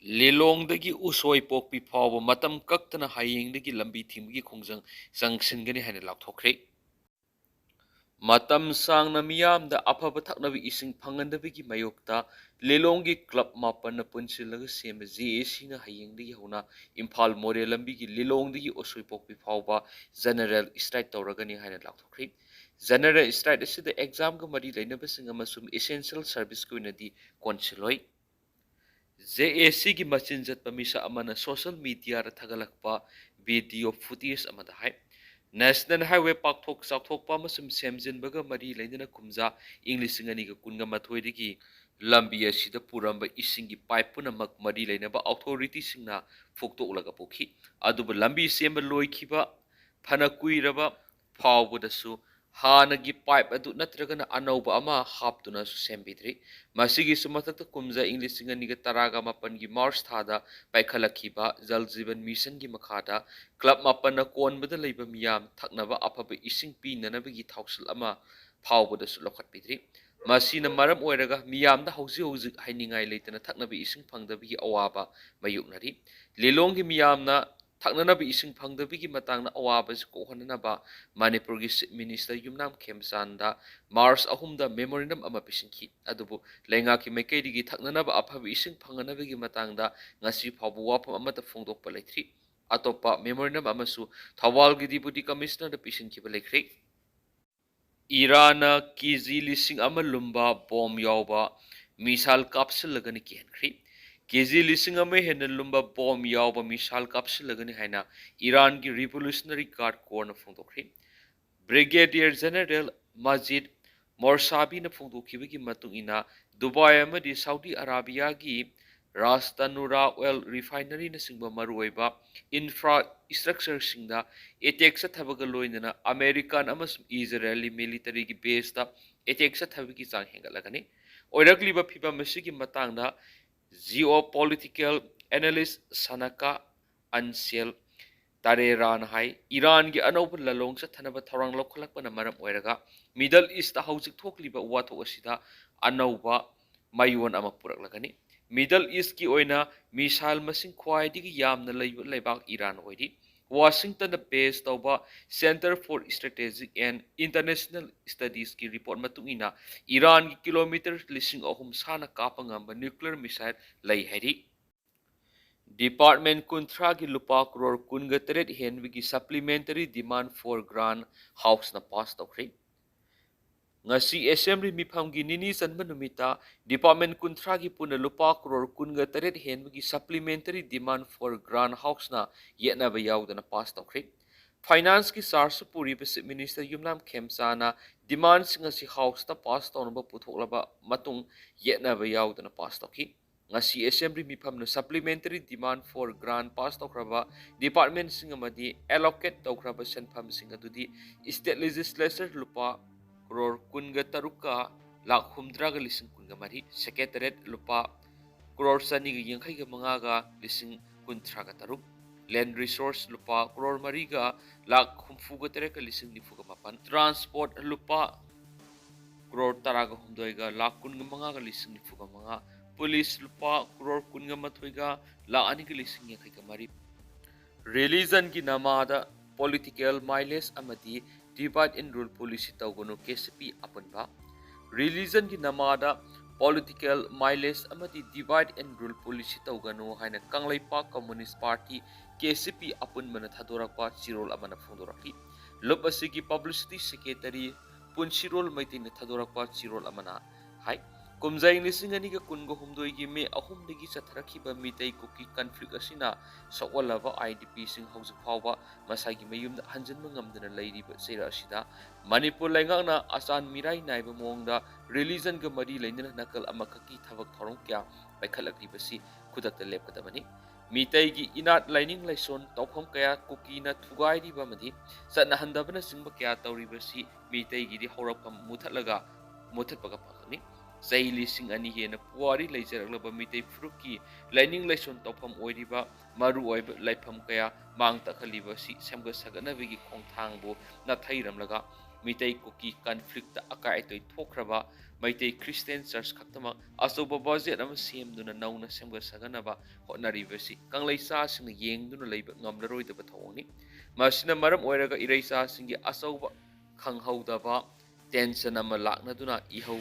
ꯂꯤꯂꯣꯡꯗꯒꯤ ꯎꯁꯣꯏ ꯄꯣꯛꯄꯤ ꯐꯥꯎꯕ ꯃꯇꯝ ꯀꯛꯇꯅ ꯍꯌꯦꯡꯗꯒꯤ ꯂꯝꯕꯤ ꯊꯤꯡꯕꯒꯤ ꯈꯣꯡꯖꯪ ꯆꯪꯁꯤꯟꯒꯅꯤ ꯍꯥꯏꯅ ꯂꯥꯎꯊꯣꯛꯈ꯭ꯔꯦ꯫ ꯃꯇꯝ ꯁꯥꯡꯅ ꯃꯤꯌꯥꯝꯗ ꯑꯐꯕ ꯊꯛꯅꯕ ꯏꯁꯤꯡ ꯐꯪꯍꯟꯗꯕꯒꯤ ꯃꯥꯌꯣꯛꯇ ꯂꯤꯂꯣꯡꯒꯤ ꯀ꯭ꯂꯕ 8ꯅ ꯄꯨꯟꯁꯤꯜꯂꯒ ꯁꯦꯝꯕ JACꯅ ꯍꯌꯦꯡꯗꯒꯤ ꯍꯧꯅ ꯏꯝꯐꯥꯜ ꯃꯣꯔꯦ ꯂꯝꯕꯤꯒꯤ ꯂꯤꯂꯣꯡꯗꯒꯤ ꯎꯁꯣꯏ ꯄꯣꯛꯄꯤ ꯐꯥꯎꯕ ꯖꯦꯅꯔꯦꯜ ꯁ꯭ꯇ꯭ꯔꯥꯏꯛ ꯇꯧꯔꯒꯅꯤ ꯍꯥꯏꯅ ꯂꯥꯎꯊꯣꯛꯈ꯭ꯔꯦ꯫ ꯖꯦꯅꯔꯦꯜ ꯁ꯭ꯇ꯭ꯔꯥꯏꯛ ꯑꯁꯤꯗ ꯑꯦꯛꯖꯥꯝꯒ ꯃꯔꯤ ꯂꯩꯅꯕꯁꯤꯡ ꯑꯃꯁꯨꯡ ꯏꯁꯦꯟꯁꯤꯌꯦꯜ ꯁꯔꯚꯤꯁꯀꯤ ꯑꯣꯏꯅꯗꯤ ꯀꯣꯟꯁꯤꯜꯂꯣꯏ꯫ JACꯒꯤ ꯃꯆꯤꯟ ꯆꯠꯄ ꯃꯤꯁꯛ ꯑꯃꯅ ꯁꯣꯁꯤꯌꯦꯜ ꯃꯤꯗꯤꯌꯥꯗ ꯊꯥꯒꯠꯂꯛꯄ ꯚꯤꯗꯤꯑꯣ ꯐꯨꯇꯦꯖ ꯑꯃꯗ ꯍꯥꯏ ꯅꯦꯁꯅꯦꯜ ꯍꯥꯏꯋꯦ ꯄꯥꯛꯊꯣꯛ ꯆꯥꯎꯊꯣꯛꯄ ꯑꯃꯁꯨꯡ ꯁꯦꯝꯖꯤꯟꯕꯒ ꯃꯔꯤ ꯂꯩꯅꯅ ꯀꯨꯝꯖꯥ ꯏꯪ 2019ꯗꯒꯤ ꯂꯝꯕꯤ ꯑꯁꯤꯗ ꯄꯨꯔꯝꯕ ꯏꯁꯤꯡꯒꯤ ꯄꯥꯏꯞ ꯄꯨꯝꯅꯃꯛ ꯃꯔꯤ ꯂꯩꯅꯕ ꯑꯣꯊꯣꯔꯤꯇꯤꯁꯤꯡꯅ ꯐꯨꯛꯇꯣꯛꯂꯒ ꯄꯨꯈꯤ꯫ ꯑꯗꯨꯕꯨ ꯂꯝꯕꯤ ꯁꯦꯝꯕ ꯂꯣꯏꯈꯤꯕ ꯐꯅ ꯀꯨꯏꯔꯕ ꯐꯥꯎꯕꯗꯁꯨ ꯍꯥꯟꯅꯒꯤ ꯄꯥꯏꯞ ꯑꯗꯨ ꯅꯠꯇ꯭ꯔꯒꯅ ꯑꯅꯧꯕ ꯑꯃ ꯍꯥꯞꯇꯨꯅꯁꯨ ꯁꯦꯝꯕꯤꯗ꯭ꯔꯤ꯫ ꯃꯁꯤꯒꯤꯁꯨ ꯃꯊꯛꯇ ꯀꯨꯝꯖꯥ ꯏꯪ 2018ꯒꯤ ꯃꯥꯔꯆ ꯊꯥꯗ ꯄꯥꯏꯈꯠꯂꯛꯈꯤꯕ ꯖꯜ ꯖꯤꯕꯟ ꯃꯤꯁꯟꯒꯤ ꯃꯈꯥꯗ ꯀ꯭ꯂꯕ 8ꯅ ꯀꯣꯟꯕꯗ ꯂꯩꯕ ꯃꯤꯌꯥꯝ ꯊꯛꯅꯕ ꯑꯐꯕ ꯏꯁꯤꯡ ꯄꯤꯅꯅꯕꯒꯤ ꯊꯧꯁꯤꯜ ꯑꯃ ꯐꯥꯎꯕꯗꯁꯨ ꯂꯧꯈꯠꯄꯤꯗ꯭ꯔꯤ꯫ ꯃꯁꯤꯅ ꯃꯔꯝ ꯑꯣꯏꯔꯒ ꯃꯤꯌꯥꯝꯗ ꯍꯧꯖꯤꯛ ꯍꯥꯏꯅꯤꯡꯉꯥꯏ ꯂꯩꯇꯅ ꯊꯛꯅꯕ ꯏꯁꯤꯡ ꯐꯪꯗꯕꯒꯤ ꯑꯋꯥꯕ ꯃꯥꯌꯣꯛꯅꯔꯤ꯫ ꯂꯤꯂꯣꯡꯒꯤ ꯃꯤꯌꯥꯝꯅ ꯊꯛꯅꯅꯕ ꯏꯁꯤꯡ ꯐꯪꯗꯕꯒꯤ ꯃꯇꯥꯡꯗ ꯑꯋꯥꯕꯁꯤ ꯀꯣꯛꯍꯟꯅꯅꯕ ꯃꯅꯤꯄꯨꯔꯒꯤ ꯆꯤꯐ ꯃꯤꯅꯤꯁꯇꯔ ꯌꯨꯝꯅꯥꯝ ꯈꯦꯝꯆꯥꯟꯗ ꯃꯥꯔꯆ 3ꯗ ꯃꯦꯃꯣꯔꯦꯟꯗꯝ ꯑꯃ ꯄꯤꯁꯤꯟꯈꯤ꯫ ꯑꯗꯨꯕꯨ ꯂꯩꯉꯥꯛꯀꯤ ꯃꯥꯏꯀꯩꯗꯒꯤ ꯊꯛꯅꯅꯕ ꯑꯐꯕ ꯏꯁꯤꯡ ꯐꯪꯍꯟꯅꯕꯒꯤ ꯃꯇꯥꯡꯗ ꯉꯁꯤ ꯐꯥꯎꯕ ꯋꯥꯐꯝ ꯑꯃꯠꯇ ꯐꯣꯡꯗꯣꯛꯄ ꯂꯩꯇ꯭ꯔꯤ꯫ ꯑꯇꯣꯞꯄ ꯃꯦꯃꯣꯔꯦꯟꯗꯝ ꯑꯃꯁꯨ ꯊꯧꯕꯥꯜꯒꯤ ꯗꯤꯄꯨꯇꯤ ꯀꯃꯤꯁꯅꯔꯗ ꯄꯤꯁꯤꯟꯈꯤꯕ ꯂꯩꯈ꯭ꯔꯦ꯫ ꯏꯔꯥꯟꯅ ꯀꯦꯖꯤ 1,000 ꯂꯨꯝꯕ ꯕꯣꯝ ꯌꯥꯎꯕ ꯃꯤꯁꯥꯏꯜ ꯀꯥꯞꯁꯤꯜꯂꯒꯅꯤ ꯀꯤꯍꯟꯈ꯭ꯔꯦ꯫ ꯀꯦꯖꯤ 1,000 ꯍꯦꯟꯅ ꯂꯨꯝꯕ ꯕꯣꯝ ꯌꯥꯎꯕ ꯃꯤꯁꯥꯏꯜ ꯀꯥꯞꯁꯤꯜꯂꯒꯅꯤ ꯍꯥꯏꯅ ꯏꯔꯥꯟꯒꯤ ꯔꯤꯚꯣꯂꯨꯁꯅꯔꯤ ꯒꯥꯔꯗ ꯀꯣꯔꯞꯁꯅ ꯐꯣꯡꯗꯣꯛꯈ꯭ꯔꯦ꯫ ꯕ꯭ꯔꯤꯒꯦꯗꯤꯌꯔ ꯖꯦꯅꯔꯦꯜ ꯃꯖꯤꯗ ꯃꯣꯔꯁꯥꯕꯤꯅ ꯐꯣꯡꯗꯣꯛꯈꯤꯕꯒꯤ ꯃꯇꯨꯡ ꯏꯟꯅ ꯗꯨꯕꯥꯏ ꯑꯃꯗꯤ ꯁꯥꯎꯗꯤ ꯑꯔꯥꯕꯤꯌꯥꯒꯤ ꯔꯥꯁꯇꯥꯅꯨꯔꯥ ꯑꯣꯏꯜ ꯔꯤꯐꯥꯏꯅꯔꯤꯅꯆꯤꯡꯕ ꯃꯔꯨꯑꯣꯏꯕ ꯏꯟꯐ꯭ꯔꯥꯁꯇ꯭ꯔꯛꯆꯔꯁꯤꯡꯗ ꯑꯦꯇꯦꯛ ꯆꯠꯊꯕꯒ ꯂꯣꯏꯅꯅ ꯑꯃꯦꯔꯤꯀꯥꯟ ꯑꯃꯁꯨꯡ ꯏꯖꯔꯦꯂꯤ ꯃꯤꯂꯤꯇꯔꯤꯒꯤ ꯕꯦꯁꯇ ꯑꯦꯇꯦꯛ ꯆꯠꯊꯕꯒꯤ ꯆꯥꯡ ꯍꯦꯟꯒꯠꯂꯒꯅꯤ꯫ ꯑꯣꯏꯔꯛꯂꯤꯕ ꯐꯤꯚꯝ ꯑꯁꯤꯒꯤ ꯃꯇꯥꯡꯗ ꯖꯤꯑꯣꯄꯣꯂꯤꯇꯤꯀꯦꯜ ꯑꯦꯅꯥꯂꯤꯁꯠ ꯁꯅꯀꯥ ꯑꯟꯁꯦꯜ ꯇꯥꯔꯦꯔꯥꯅ ꯍꯥꯏ ꯏꯔꯥꯟꯒꯤ ꯑꯅꯧꯕ ꯂꯂꯣꯡ ꯆꯠꯊꯅꯕ ꯊꯧꯔꯥꯡ ꯂꯧꯈꯠꯂꯛꯄꯅ ꯃꯔꯝ ꯑꯣꯏꯔꯒ ꯃꯤꯗꯜ ꯏꯁꯇ ꯍꯧꯖꯤꯛ ꯊꯣꯛꯂꯤꯕ ꯋꯥꯊꯣꯛ ꯑꯁꯤꯗ ꯑꯅꯧꯕ ꯃꯌꯣꯟ ꯑꯃ ꯄꯨꯔꯛꯂꯒꯅꯤ꯫ ꯃꯤꯗꯜ ꯏꯁꯀꯤ ꯑꯣꯏꯅ ꯃꯤꯁꯥꯏꯜ ꯃꯁꯤꯡ ꯈ꯭ꯋꯥꯏꯗꯒꯤ ꯌꯥꯝꯅ ꯂꯩꯕ ꯂꯩꯕꯥꯛ ꯏꯔꯥꯟ ꯑꯣꯏꯔꯤ꯫ ꯋꯥꯁꯤꯡꯇꯟꯗ ꯕꯦꯖ ꯇꯧꯕ ꯁꯦꯟꯇꯔ ꯐꯣꯔ ꯁ꯭ꯇ꯭ꯔꯦꯇꯦꯖꯤꯛ ꯑꯦꯟड ꯏꯟꯇꯔꯅꯦꯁꯅꯦꯜ ꯁ꯭ꯇꯗꯤꯁꯀꯤ ꯔꯤꯄꯣꯔꯠ ꯃꯇꯨꯡ ꯏꯟꯅ ꯏꯔꯥꯟꯒꯤ ꯀꯤꯂꯣꯃꯤꯇꯔ 3,000 ꯁꯥꯡꯅ ꯀꯥꯞꯄ ꯉꯝꯕ ꯅ꯭ꯌꯨꯀ꯭ꯂꯤꯌꯔ ꯃꯤꯁꯥꯏꯜ ꯂꯩ ꯍꯥꯏꯔꯤ꯫ ꯗꯤꯄꯥꯔꯠꯃꯦꯟꯠ 30ꯒꯤ ꯂꯨꯄꯥ ꯀ꯭ꯔꯣꯔ 18 ꯍꯦꯟꯕꯒꯤ ꯁꯄ꯭ꯂꯤꯃꯦꯟꯇꯔꯤ ꯗꯤꯃꯥꯟꯗ ꯐꯣꯔ ꯒ꯭ꯔꯥꯟ ꯍꯥꯎꯁꯅ ꯄꯥꯁ ꯇꯧꯈ꯭ꯔꯦ꯫ ꯉꯁꯤ ꯑꯦꯁꯦꯝꯕ꯭ꯂꯤ ꯃꯤꯐꯝꯒꯤ ꯅꯤꯅꯤ ꯆꯟꯕ ꯅꯨꯃꯤꯠꯇ ꯗꯤꯄꯥꯔꯠꯃꯦꯟꯠ 30ꯒꯤ ꯄꯨꯟꯅ ꯂꯨꯄꯥ ꯀ꯭ꯔꯣꯔ 18 ꯍꯦꯟꯕꯒꯤ ꯁꯄ꯭ꯂꯤꯃꯦꯟꯇꯔꯤ ꯗꯤꯃꯥꯟꯗ ꯐꯣꯔ ꯒ꯭ꯔꯥꯟ ꯍꯥꯎꯁꯅ ꯌꯦꯠꯅꯕ ꯌꯥꯎꯗꯅ ꯄꯥꯁ ꯇꯧꯈ꯭ꯔꯦ꯫ ꯐꯥꯏꯅꯥꯟꯁꯀꯤ ꯆꯥꯔꯖ ꯄꯨꯔꯤꯕ ꯆꯤꯐ ꯃꯤꯅꯤꯁꯇꯔ ꯌꯨꯝꯅꯥꯝ ꯈꯦꯝꯆꯥꯅ ꯗꯤꯃꯥꯟꯗꯁꯤꯡ ꯑꯁꯤ ꯍꯥꯎꯁꯇ ꯄꯥꯁ ꯇꯧꯅꯕ ꯄꯨꯊꯣꯛꯂꯕ ꯃꯇꯨꯡ ꯌꯦꯠꯅꯕ ꯌꯥꯎꯗꯅ ꯄꯥꯁ ꯇꯧꯈꯤ꯫ ꯉꯁꯤ ꯑꯦꯁꯦꯝꯕ꯭ꯂꯤ ꯃꯤꯐꯝꯅ ꯁꯄ꯭ꯂꯤꯃꯦꯟꯇꯔꯤ ꯗꯤꯃꯥꯟꯗ ꯐꯣꯔ ꯒ꯭ꯔꯥꯟ ꯄꯥꯁ ꯇꯧꯈ꯭ꯔꯕ ꯗꯤꯄꯥꯔꯠꯃꯦꯟꯠꯁꯤꯡ ꯑꯃꯗꯤ ꯑꯦꯂꯣꯀꯦꯠ ꯇꯧꯈ꯭ꯔꯕ ꯁꯦꯟꯐꯝꯁꯤꯡ ꯑꯗꯨꯗꯤ ꯁ꯭ꯇꯦꯠ ꯂꯦꯖꯤꯁꯂꯦꯆꯔ ꯂꯨꯄꯥ ꯀ꯭ꯔꯣꯔ 13,70,000,000 ꯁꯦꯀ꯭ꯔꯦꯇꯔꯤꯌꯦꯠ ꯂꯨꯄꯥ ꯀ꯭ꯔꯣꯔ 255,000,000 ꯂꯦꯟ ꯔꯤꯁꯣꯔꯁ ꯂꯨꯄꯥ ꯀ꯭ꯔꯣꯔ 4,63,93,097 ꯇ꯭ꯔꯥꯟꯁꯄꯣꯔꯠ ꯂꯨꯄꯥ ꯀ꯭ꯔꯣꯔ 18,15,15,095 ꯄꯨꯂꯤꯁ ꯂꯨꯄꯥ ꯀ꯭ꯔꯣꯔ 11,02,2,83 ꯔꯤꯂꯤꯖꯟꯒꯤ ꯅꯃꯥꯗ ꯄꯣꯂꯤꯇꯤꯀꯦꯜ ꯃꯥꯏꯂꯦꯖ ꯑꯃꯗꯤ ꯗꯤꯚꯥꯏꯗ ꯑꯦꯟ ꯔꯨꯜ ꯄꯣꯂꯤꯁꯤ ꯇꯧꯒꯅꯨ KCP ꯑꯄꯨꯟꯕ ꯔꯤꯂꯤꯖꯟꯒꯤ ꯅꯃꯥꯗ ꯄꯣꯂꯤꯇꯤꯀꯦꯜ ꯃꯥꯏꯂꯦꯖ ꯑꯃꯗꯤ ꯗꯤꯚꯥꯏꯗ ꯑꯦꯟ ꯔꯨꯜ ꯄꯣꯂꯤꯁꯤ ꯇꯧꯒꯅꯨ ꯍꯥꯏꯅ ꯀꯪꯂꯩꯄꯥꯛ ꯀꯝꯃꯨꯅꯤꯁꯠ ꯄꯥꯔꯇꯤ KCP ꯑꯄꯨꯟꯕꯅ ꯊꯥꯗꯣꯔꯛꯄ ꯆꯤꯔꯣꯜ ꯑꯃꯅ ꯐꯣꯡꯗꯣꯔꯛꯂꯤ꯫ ꯂꯨꯞ ꯑꯁꯤꯒꯤ ꯄꯕ꯭ꯂꯤꯁꯤꯇꯤ ꯁꯦꯀ꯭ꯔꯦꯇꯔꯤ ꯄꯨꯟꯁꯤꯔꯣꯜ ꯃꯩꯇꯩꯅ ꯊꯥꯗꯣꯔꯛꯄ ꯆꯤꯔꯣꯜ ꯑꯃꯅ ꯍꯥꯏ ꯀꯨꯝꯖꯥ ꯏꯪ 2019ꯒꯤ ꯃꯦ 3ꯗꯒꯤ ꯆꯠꯊꯔꯛꯈꯤꯕ ꯃꯤꯇꯩ-ꯀꯨꯀꯤ ꯀꯟꯐ꯭ꯂꯤꯛ ꯑꯁꯤꯅ ꯁꯣꯛꯍꯜꯂꯕ IDPꯁꯤꯡ ꯍꯧꯖꯤꯛ ꯐꯥꯎꯕ ꯃꯁꯥꯒꯤ ꯃꯌꯨꯝꯗ ꯍꯟꯖꯤꯟꯕ ꯉꯝꯗꯅ ꯂꯩꯔꯤꯕ ꯆꯩꯔꯛ ꯑꯁꯤꯗ ꯃꯅꯤꯄꯨꯔ ꯂꯩꯉꯥꯛꯅ ꯑꯆꯥꯟ ꯃꯤꯔꯥꯏ ꯅꯥꯏꯕ ꯃꯑꯣꯡꯗ ꯔꯤꯂꯤꯖꯟꯒ ꯃꯔꯤ ꯂꯩꯅꯅ ꯅꯥꯀꯜ ꯑꯃꯈꯛꯀꯤ ꯊꯕꯛ ꯊꯧꯔꯝ ꯀꯌꯥ ꯄꯥꯏꯈꯠꯂꯛꯂꯤꯕꯁꯤ ꯈꯨꯗꯛꯇ ꯂꯦꯞꯀꯗꯕꯅꯤ꯫ ꯃꯤꯇꯩꯒꯤ ꯏꯅꯥꯠ ꯂꯥꯏꯅꯤꯡ ꯂꯥꯏꯁꯣꯟ ꯇꯧꯐꯝ ꯀꯌꯥ ꯀꯨꯀꯤꯅ ꯊꯨꯒꯥꯏꯔꯤꯕ ꯑꯃꯗꯤ ꯆꯠꯅꯍꯟꯗꯕꯅꯆꯤꯡꯕ ꯀꯌꯥ ꯇꯧꯔꯤꯕꯁꯤ ꯃꯤꯇꯩꯒꯤꯗꯤ ꯍꯧꯔꯛꯐꯝ ꯃꯨꯊꯠꯄꯒ ꯐꯪꯒꯅꯤ꯫ ꯆꯍꯤ 2,000 ꯍꯦꯟꯅ ꯄꯨꯋꯥꯔꯤ ꯂꯩꯖꯔꯛꯂꯕ ꯃꯤꯇꯩ ꯐꯨꯔꯨꯞꯀꯤ ꯂꯥꯏꯅꯤꯡ ꯂꯥꯏꯁꯣꯟ ꯇꯧꯐꯝ ꯑꯣꯏꯔꯤꯕ ꯃꯔꯨꯑꯣꯏꯕ ꯂꯥꯏꯐꯝ ꯀꯌꯥ ꯃꯥꯡ ꯇꯥꯛꯍꯜꯂꯤꯕ ꯑꯁꯤ ꯁꯦꯝꯒꯠ ꯁꯥꯒꯠꯅꯕꯒꯤ ꯈꯣꯡꯊꯥꯡꯕꯨ ꯅꯥꯊꯩꯔꯝꯂꯒ Meetei-kuki conflict akai toi thokraba Meitei Christian Church khaktama asoba budget ama semduna nauna semga saganaba hotnaribasi kanglei sing yengduna leiba ngamlaroidaba thawni masina maram oiraga ireisa singi asoba khanghaudaba tension ama laknaduna ihau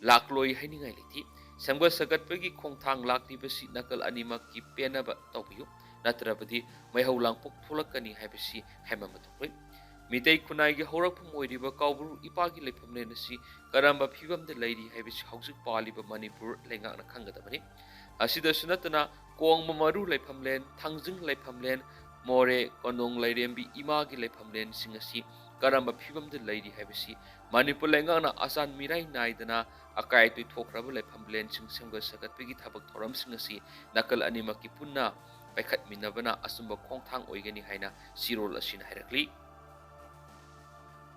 lakloi hainingai lethi semga sagatpagi khongthang laklibasi nakal animakki penaba tawbiyu natrabadi maihau langpok tholakani haibasi haimama thoi Meetei khunai gi horakphum oiriba kaubru ipagi lephomlen asi karamba phibamda leiri haibisi hausik paliba Manipur lengakna khangadabani asida sunatana kongma maru lephomlen thangjing lephomlen more Khudong leirembi imagi lephomlen singasi karamba phibamda leiri haibisi Manipur lengakna asan mirai naidana akai tu thokraba lephomlen sing semga sagatpegi thabak thoram singasi nakal animaki punna paikhat minabana asumba khongthang oigani haina sirol asin hairakli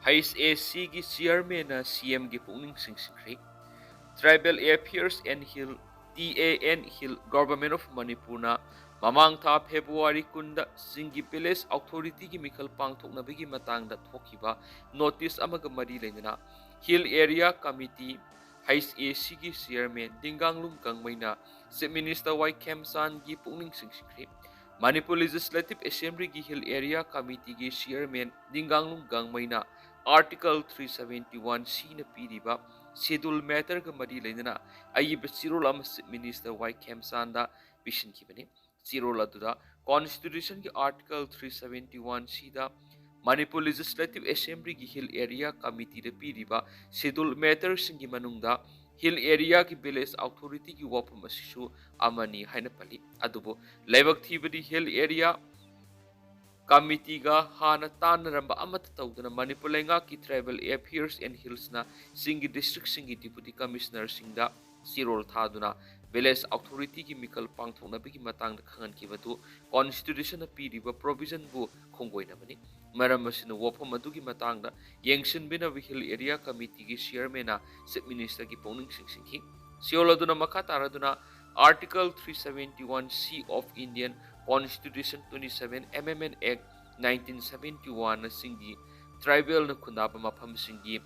HAC gi chairman CM gi pungning singsikri Tribal Affairs and Hill TAN Hill Government of Manipur na mamang tha February kunda singi Palace Authority gi mikal pangthokna bigi matangda thokiba notice amaga mari lengna Hill Area Committee HAC gi chairman Dinganglum Kangmaina Chief Minister Y Kemsan gi pungning singsikri Manipur Legislative Assembly gi Hill Area Committee gi chairman Dinganglum Gangmaina Article 371 C na piriba schedule matter ga mari leinana ayib sirol am Minister Y Kemsanda bishin kibani sirol aduda Constitution gi Article 371 C da Manipur Legislative Assembly gi Hill Area Committee da piriba schedule matter singi manungda Hill Area ki Village Authority ki wapam asisu amani haina pali adubo laibak thibadi Hill Area Committee ga hana tanaramba amata tawdana Manipur lengaki Tribal Affairs and Hills na singi district singi deputy commissioner singda sirol thaduna village authority ki mikal pangthokna bigi matang da khangan kibatu constitution na piriba provision bu khonggoina bani maram asina wafam adugi matang da yengsin bina Hill Area Committee ki chairman na chief minister ki pongning singki sioladuna makha taraduna Article 371C of Indian Constitution 27 Amendment Act 1971 na singi tribal na khunaba mafam singi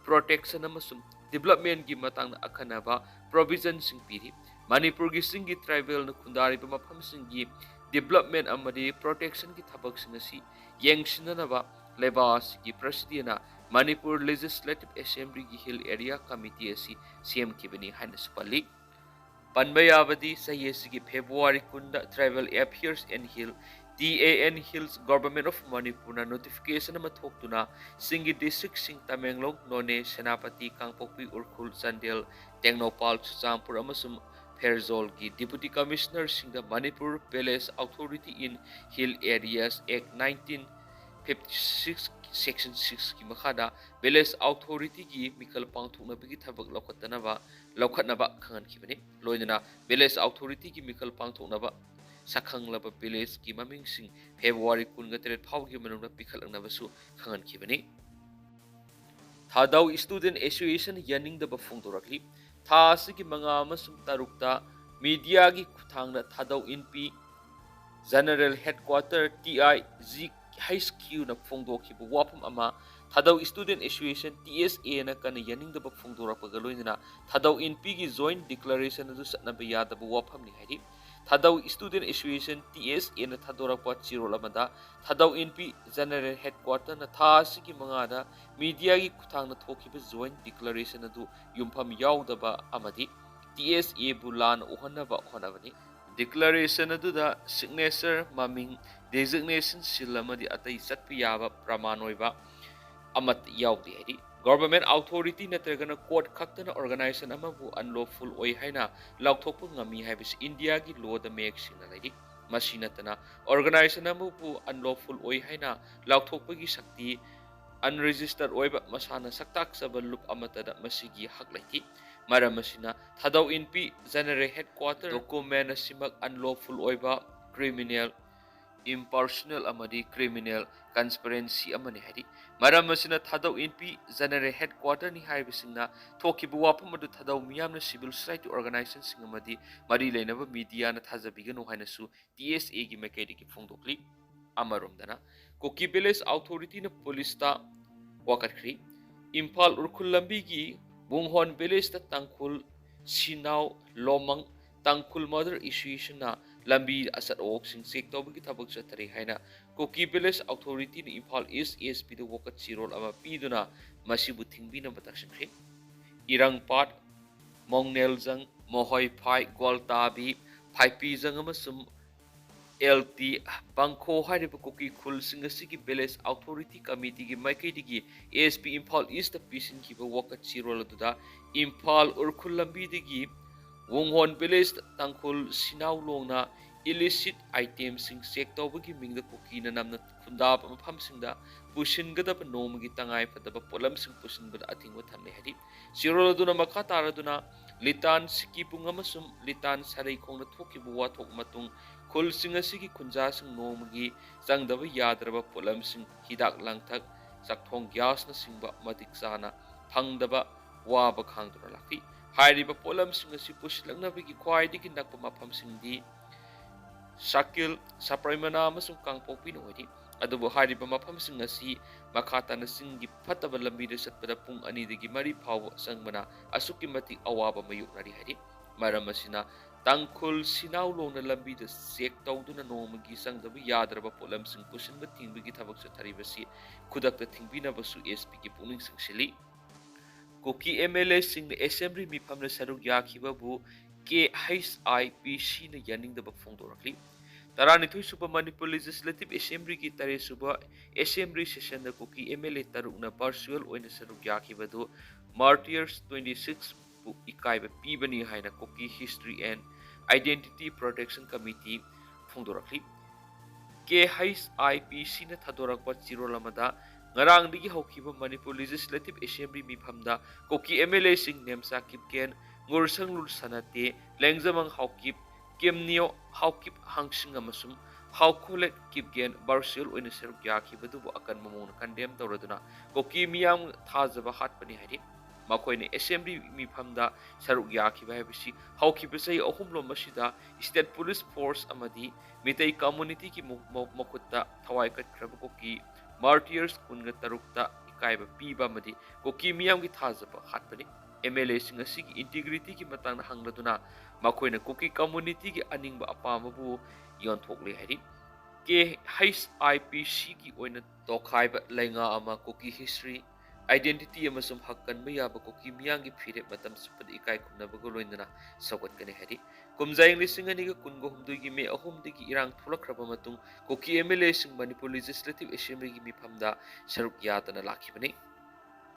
protection amasum development gi matang na akhanaba provision sing piri Manipur gi singi tribal na khundari ba mafam singi development amadi protection gi thabak singasi yengsinanaba lebas gi president Manipur Legislative Assembly gi Hill Area Committee asi CM kibani hanasupali Panbayabadi sa yesigi February kunda Tribal Affairs and Hill TAN Hills Government of Manipur na notification na mathoktuna singi district sing Tamenglong None Senapati Kangpokpi Urkhul Sandel Tengnopal Chuchampur amasum Ferzol gi Deputy Commissioner sing the Manipur Palace Authority in Hill Areas Act 1956 Section 6 ki makhada Village Authority ki mikal pangthokna bigi thabak laukhatnaba khangan khibani loinana Village Authority ki mikal pangthoknaba sakhanglaba village ki maming sing February 19 phawgi manungna pikhalangnaba su khangan khibani Thadau Student Association yaning da bafungdorakli tha asigi manga amasum tarukta media gi khuthangna Thadau NP General Headquarter TIG HQ na phongdokhiba wapam ama Thadau Student Association TSA na kana yaningdaba phongdorakpaga loinana Thadau NP gi joint declaration adu satnaba yadaba wapam ni hairi Thadau Student Association TSA na thadorakpa chirol amada Thadau NP General Headquarter na tha asigi mangada media gi khuthangna thokhiba joint declaration adu yumpham yaudaba amadi TSA bulan ohannaba honabani Declaration aduda signature maming designation seal amadi atai satpi yaba praman oiba amat yaudi haidi government authority natragana court khaktana organization amabu unlawful oi haina lauthopu ngami haibis India gi law da mek singna laidi masinatana organization amabu unlawful oi haina lauthopu gi sakti unregistered oiba masana saktak sabalup amatada masigi hak laiti Maramasina Thadau NP General Headquarter document asimak unlawful oiba criminal impersonal amadi criminal conspiracy amani hari Maramasina Thadau NP General Headquarter ni haibisingna thokibu wapam adu Thadau Miyam na civil society organization sing amadi mari leinaba media na thajabiganu hainasu TSA gi mekedi ki phongdokli amaromdana Koki Village Authority na police ta wakatkri Imphal Urkhul Lambigi Bunghon Village ta Tangkhul Sinau Lomang Tangkhul Mother Association na lambi asat ok sing sek tawbagi thabak chatari haina Kuki Village Authority ni Imphal East ASP da wakat sirol ama piduna masibu thingbina mataksingkhe Irangpat Mongnelzang Mohoi Phai Goltabi Phaipi Jang amasum LT Bangkho hariba Kuki Khul Singasigi Village Authority Committee gi Maikaidigi ASP Imphal East da pisin kiba wakat sirol aduda Imphal Urkhul lambi digi Wonghon Village Tangkhul Sinau Longna illicit items sing sek tawbagi mingda Kuki na namna khundab mafam singda pusingadaba nomagi tangai fadaba polam sing pusinbada athingwa thamle hari sirol aduna makha taraduna litan sikipung amasum litan sarai khongna thokibu wathok matung khul sing asigi khunja sing nomagi changdaba yadraba polam sing hidak langthak sakthong gas na singba matik sana phangdaba waba khangdura laki hairiba polam sing asi pusilangnabagi khwaidigi nakpa mafam singdi Shakil Saprimana amasung Kangpopi no hodi adubu hariba mafam sing asi makata na singgi fataba lambi da satpada pung ani digi mari phaw sangbana asuki mati awaba mayuk nari hari maram asina Tangkhul Sinau lona lambi da sek tawduna nomagi sangdaba yadraba polam sing pusinba tingbigi thabak sa tharibasi khudakta thingbina basu SP ki puning singshili Kuki MLA sing assembly mi phamna saruk yakhiba bu KHIPC na yaningdaba phongdorakli Taranithui suba Manipur Legislative Assembly ki tare suba Assembly session da Kuki MLA tarukna partial oina saruk yakibadu Martyrs 26 bu ikaiba pibani haina Kuki History and Identity Protection Committee phongdorakli KHIPC na thadorakpa chirolamada ngarang digi haukiba Manipur Legislative Assembly mifamda Kuki MLA sing nemsa kipken ngursang lul sanate lengjamang haukip Kemnio haukip hangsing amasum haukolet kipgen barsial oina seruk yakibadu bu akan mamuna condemn tawraduna Kuki Miyam thajaba hatpani hari makoine assembly mifamda saruk yakiba habisi haukiba sai ahumlo masida state police force amadi Meetei community ki mokutta thawai katkraba Kuki martyrs kunga tarukta ikaiba piba amadi Kuki Miyam ki thajaba hatpani MLA sing asigi integrity ki matang hangladuna makoina Kuki community ki aningba apama bu yonthokle hari ke HIPC ki oina tokhaiba lenga ama Kuki history identity amasum hakkan mayaba Kuki Miyang ki phire matam supad ikai khunnabago loindana sawatkane hari kumjaing lising ani ga kungo humdui gi me ahum digi irang thulakraba matung Kuki MLA sing Manipur Legislative Assembly gi mifamda saruk yatana lakhibani